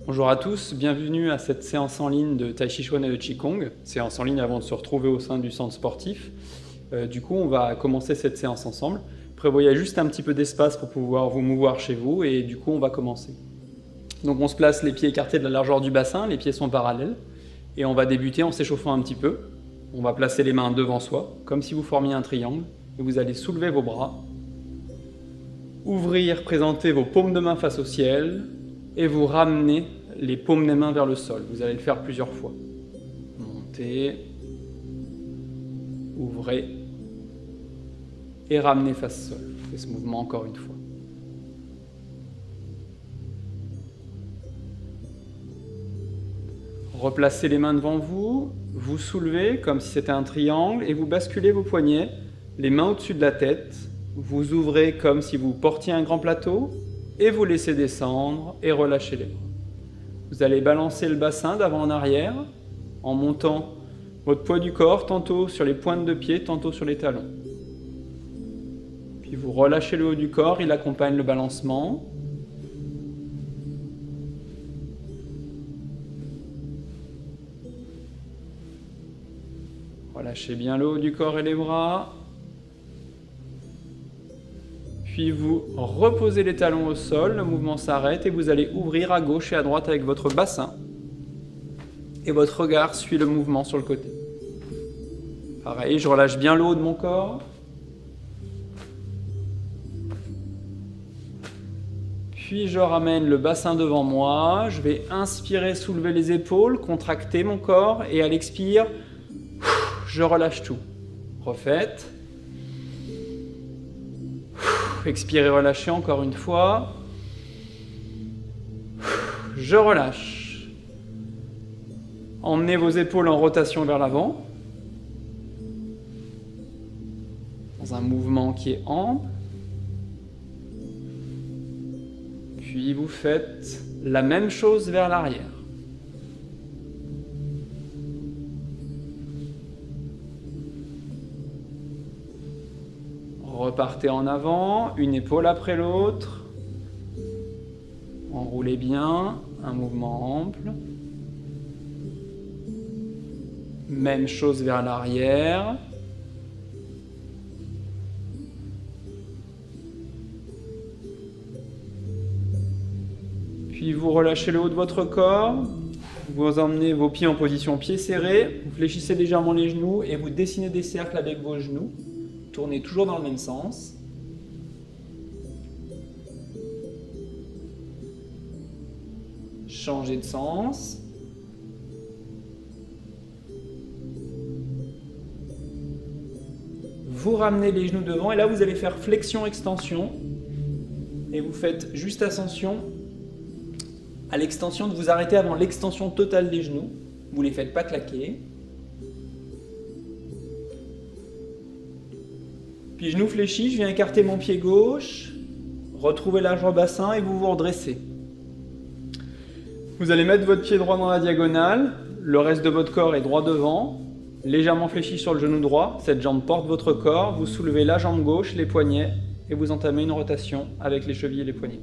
Bonjour à tous, bienvenue à cette séance en ligne de Tai Chi Chuan et de Qigong, séance en ligne avant de se retrouver au sein du centre sportif. Du coup, on va commencer cette séance ensemble. Prévoyez juste un petit peu d'espace pour pouvoir vous mouvoir chez vous et du coup, on va commencer. Donc on se place les pieds écartés de la largeur du bassin, les pieds sont parallèles et on va débuter en s'échauffant un petit peu. On va placer les mains devant soi, comme si vous formiez un triangle et vous allez soulever vos bras, ouvrir, présenter vos paumes de main face au ciel et vous ramener les paumes des mains vers le sol. Vous allez le faire plusieurs fois. Montez, ouvrez et ramenez face sol. Faites ce mouvement encore une fois. Replacez les mains devant vous, vous soulevez comme si c'était un triangle et vous basculez vos poignets, les mains au-dessus de la tête. Vous ouvrez comme si vous portiez un grand plateau et vous laissez descendre et relâchez les bras. Vous allez balancer le bassin d'avant en arrière en montant votre poids du corps, tantôt sur les pointes de pied, tantôt sur les talons. Puis vous relâchez le haut du corps, il accompagne le balancement. Relâchez bien le haut du corps et les bras. Puis vous reposez les talons au sol, le mouvement s'arrête et vous allez ouvrir à gauche et à droite avec votre bassin. Et votre regard suit le mouvement sur le côté. Pareil, je relâche bien le haut de mon corps. Puis je ramène le bassin devant moi. Je vais inspirer, soulever les épaules, contracter mon corps et à l'expire, je relâche tout. Refaites. Expirez, relâchez encore une fois. Je relâche. Emmenez vos épaules en rotation vers l'avant. Dans un mouvement qui est ample. Puis vous faites la même chose vers l'arrière. Repartez en avant, une épaule après l'autre. Enroulez bien, un mouvement ample. Même chose vers l'arrière. Puis vous relâchez le haut de votre corps. Vous emmenez vos pieds en position pieds serrés. Vous fléchissez légèrement les genoux et vous dessinez des cercles avec vos genoux. Tournez toujours dans le même sens. Changez de sens. Vous ramenez les genoux devant et là vous allez faire flexion-extension. Et vous faites juste ascension. À l'extension, de vous arrêter avant l'extension totale des genoux. Vous ne les faites pas claquer. Puis genou fléchi, je viens écarter mon pied gauche, retrouver large bassin et vous vous redressez. Vous allez mettre votre pied droit dans la diagonale, le reste de votre corps est droit devant, légèrement fléchi sur le genou droit, cette jambe porte votre corps, vous soulevez la jambe gauche, les poignets et vous entamez une rotation avec les chevilles et les poignets.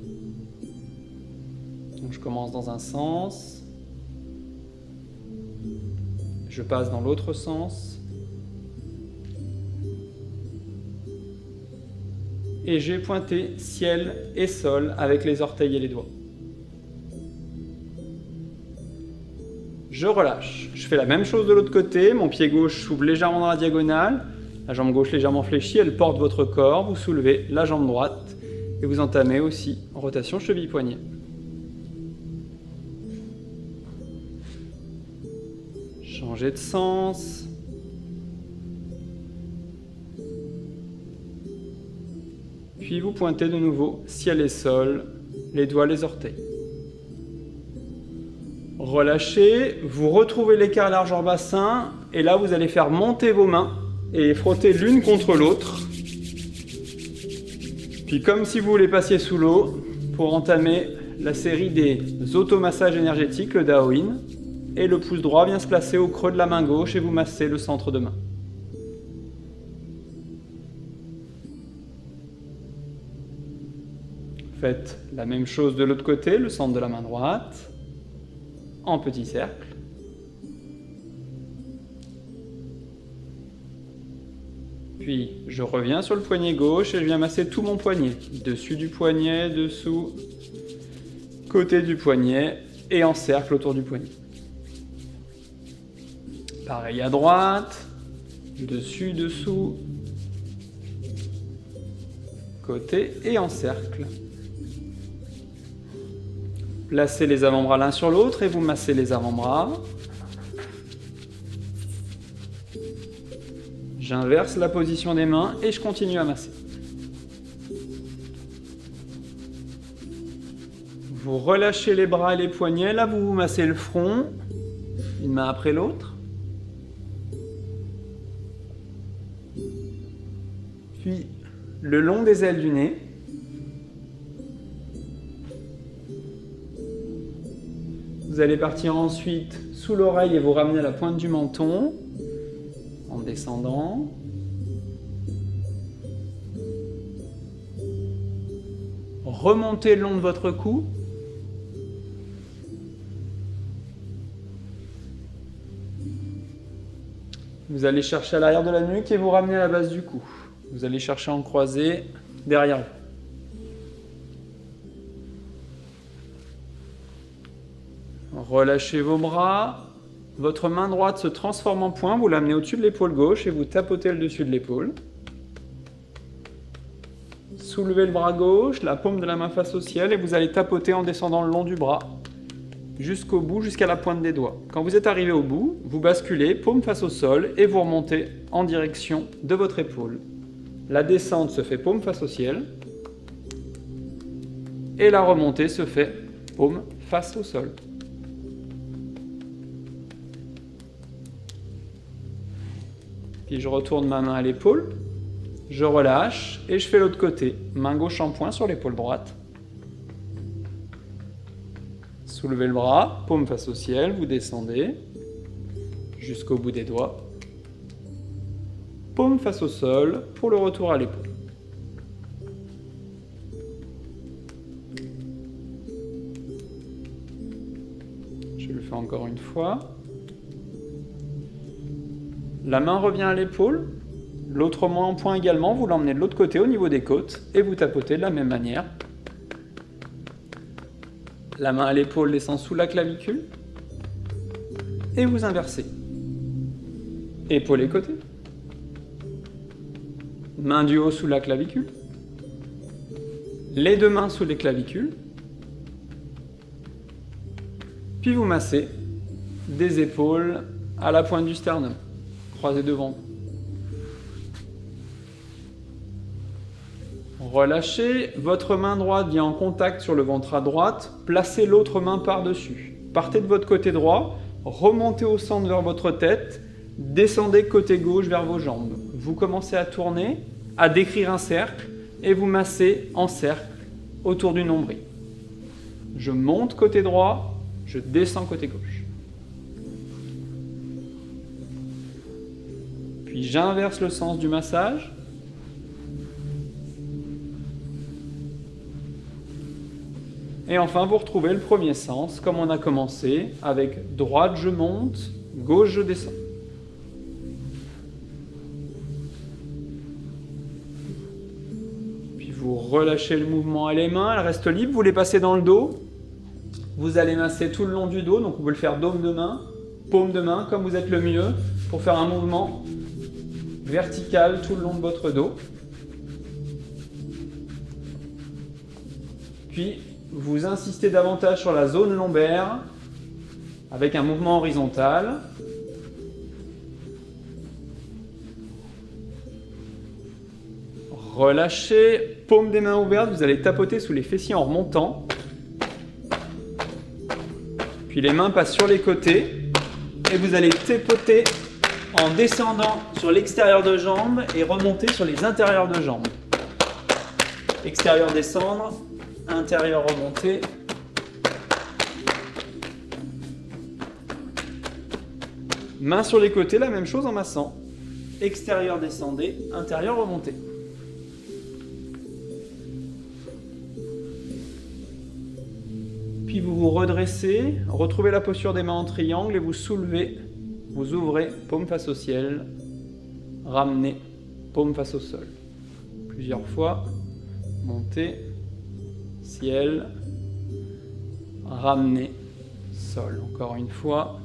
Donc je commence dans un sens, je passe dans l'autre sens. Et j'ai pointé ciel et sol avec les orteils et les doigts. Je relâche. Je fais la même chose de l'autre côté. Mon pied gauche s'ouvre légèrement dans la diagonale. La jambe gauche légèrement fléchie, elle porte votre corps. Vous soulevez la jambe droite et vous entamez aussi en rotation cheville-poignet. Changez de sens. Puis vous pointez de nouveau ciel et sol, les doigts, les orteils. Relâchez, vous retrouvez l'écart largeur bassin et là vous allez faire monter vos mains et frotter l'une contre l'autre. Puis comme si vous les passiez sous l'eau pour entamer la série des automassages énergétiques, le Daoyin. Et le pouce droit vient se placer au creux de la main gauche et vous massez le centre de main. Faites la même chose de l'autre côté, le centre de la main droite. en petit cercle. Puis je reviens sur le poignet gauche et je viens masser tout mon poignet. Dessus du poignet, dessous, côté du poignet et en cercle autour du poignet. Pareil à droite, dessus, dessous, côté et en cercle. Placez les avant-bras l'un sur l'autre et vous massez les avant-bras. J'inverse la position des mains et je continue à masser. Vous relâchez les bras et les poignets, là vous vous massez le front, une main après l'autre. Puis le long des ailes du nez. Vous allez partir ensuite sous l'oreille et vous ramener à la pointe du menton, en descendant. Remontez le long de votre cou. Vous allez chercher à l'arrière de la nuque et vous ramenez à la base du cou. Vous allez chercher en croisé derrière vous. Relâchez vos bras. Votre main droite se transforme en poing, vous l'amenez au-dessus de l'épaule gauche et vous tapotez le dessus de l'épaule. Soulevez le bras gauche, la paume de la main face au ciel et vous allez tapoter en descendant le long du bras jusqu'au bout, jusqu'à la pointe des doigts. Quand vous êtes arrivé au bout, vous basculez, paume face au sol et vous remontez en direction de votre épaule. La descente se fait paume face au ciel et la remontée se fait paume face au sol. Puis je retourne ma main à l'épaule, je relâche et je fais l'autre côté. Main gauche en poing sur l'épaule droite. Soulevez le bras, paume face au ciel, vous descendez jusqu'au bout des doigts. Paume face au sol pour le retour à l'épaule. Je le fais encore une fois. La main revient à l'épaule, l'autre main en poing également, vous l'emmenez de l'autre côté au niveau des côtes et vous tapotez de la même manière. La main à l'épaule descend sous la clavicule et vous inversez. Épaule et côté. Main du haut sous la clavicule. Les deux mains sous les clavicules. Puis vous massez des épaules à la pointe du sternum. Croisez devant. Relâchez, votre main droite vient en contact sur le ventre à droite, placez l'autre main par-dessus. Partez de votre côté droit, remontez au centre vers votre tête, descendez côté gauche vers vos jambes. Vous commencez à tourner, à décrire un cercle et vous massez en cercle autour du nombril. Je monte côté droit, je descends côté gauche. Puis j'inverse le sens du massage. Et enfin, vous retrouvez le premier sens, comme on a commencé, avec droite je monte, gauche je descends. Puis vous relâchez le mouvement à les mains, elles restent libres, vous les passez dans le dos. Vous allez masser tout le long du dos, donc vous pouvez le faire paume de main, comme vous êtes le mieux, pour faire un mouvement vertical tout le long de votre dos. Puis, vous insistez davantage sur la zone lombaire avec un mouvement horizontal. Relâchez, paume des mains ouvertes, vous allez tapoter sous les fessiers en remontant. Puis les mains passent sur les côtés et vous allez tapoter en descendant sur l'extérieur de jambe et remonter sur les intérieurs de jambes. Extérieur descendre, intérieur remonter. Main sur les côtés, la même chose en massant. Extérieur descendez, intérieur remontez. Puis vous vous redressez, retrouvez la posture des mains en triangle et vous soulevez, vous ouvrez, paume face au ciel, ramenez, paume face au sol. Plusieurs fois, montez, ciel, ramenez, sol. Encore une fois.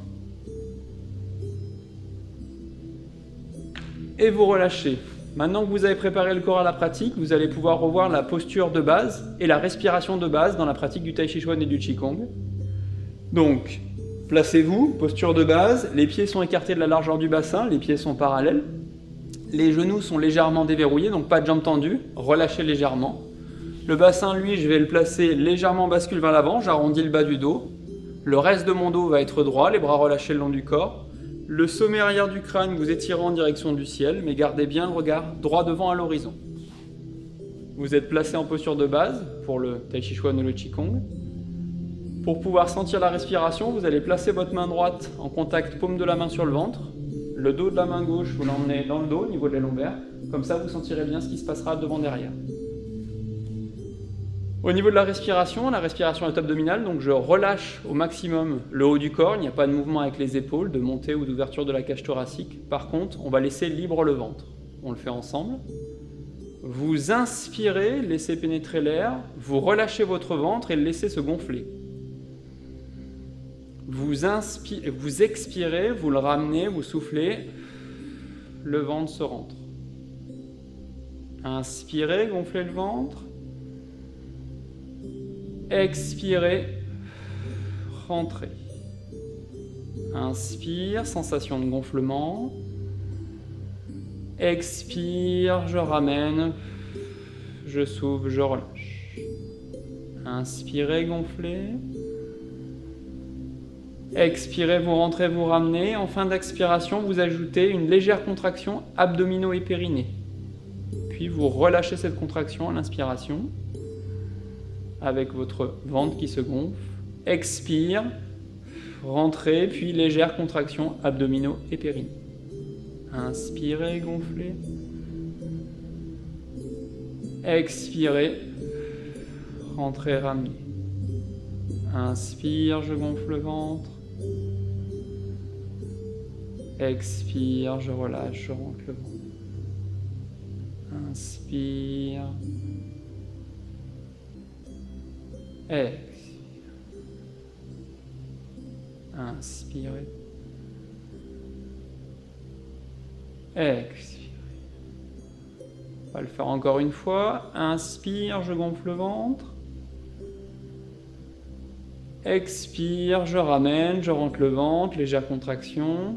Et vous relâchez. Maintenant que vous avez préparé le corps à la pratique, vous allez pouvoir revoir la posture de base et la respiration de base dans la pratique du Tai Chi Chuan et du Qigong. Donc, placez-vous, posture de base, les pieds sont écartés de la largeur du bassin, les pieds sont parallèles, les genoux sont légèrement déverrouillés, donc pas de jambes tendues, relâchez légèrement. Le bassin, lui, je vais le placer légèrement bascule vers l'avant, j'arrondis le bas du dos. Le reste de mon dos va être droit, les bras relâchés le long du corps. Le sommet arrière du crâne, vous étirez en direction du ciel, mais gardez bien le regard droit devant à l'horizon. Vous êtes placé en posture de base pour le Tai Chi Chuan ou le Qigong. Pour pouvoir sentir la respiration, vous allez placer votre main droite en contact paume de la main sur le ventre. Le dos de la main gauche, vous l'emmenez dans le dos au niveau de la lombaire. Comme ça, vous sentirez bien ce qui se passera devant-derrière. Au niveau de la respiration est abdominale, donc je relâche au maximum le haut du corps, il n'y a pas de mouvement avec les épaules, de montée ou d'ouverture de la cage thoracique. Par contre, on va laisser libre le ventre. On le fait ensemble. Vous inspirez, laissez pénétrer l'air, vous relâchez votre ventre et le laissez se gonfler. Vous expirez, vous le ramenez, vous soufflez, le ventre se rentre. Inspirez, gonflez le ventre. Expirez, rentrez. Inspire, sensation de gonflement. Expire, je ramène, je souffle, je relâche. Inspirez, gonflez. Expirez, vous rentrez, vous ramenez. En fin d'expiration, vous ajoutez une légère contraction abdominaux et périnée. Puis vous relâchez cette contraction à l'inspiration, avec votre ventre qui se gonfle. Expire, rentrez, puis légère contraction abdominaux et périnée. Inspirez, gonflez. Expirez, rentrez, ramenez. Inspire, je gonfle le ventre. Expire, je relâche, je rentre le ventre. Inspire. Expire. Inspirez. Expirez. On va le faire encore une fois. Inspire, je gonfle le ventre. Expire, je ramène, je rentre le ventre, légère contraction.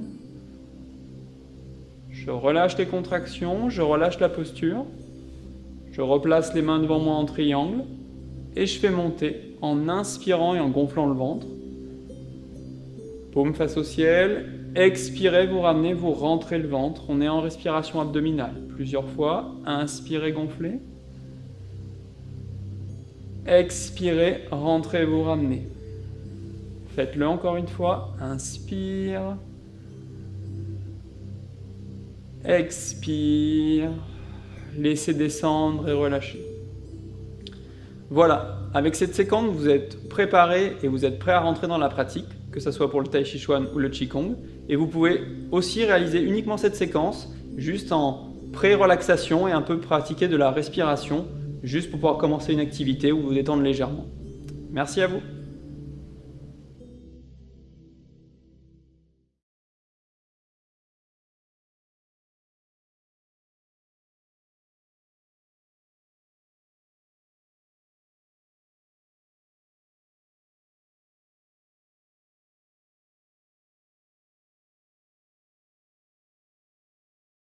Je relâche les contractions, je relâche la posture. Je replace les mains devant moi en triangle. Et je fais monter en inspirant et en gonflant le ventre. Paume face au ciel. Expirez, vous ramenez, vous rentrez le ventre. On est en respiration abdominale. Plusieurs fois. Inspirez, gonflez. Expirez, rentrez, vous ramenez. Faites-le encore une fois. Inspire. Expire. Laissez descendre et relâchez. Voilà, avec cette séquence, vous êtes préparé et vous êtes prêt à rentrer dans la pratique, que ce soit pour le Tai Chi Chuan ou le Qigong. Et vous pouvez aussi réaliser uniquement cette séquence, juste en pré-relaxation et un peu pratiquer de la respiration, juste pour pouvoir commencer une activité ou vous détendre légèrement. Merci à vous.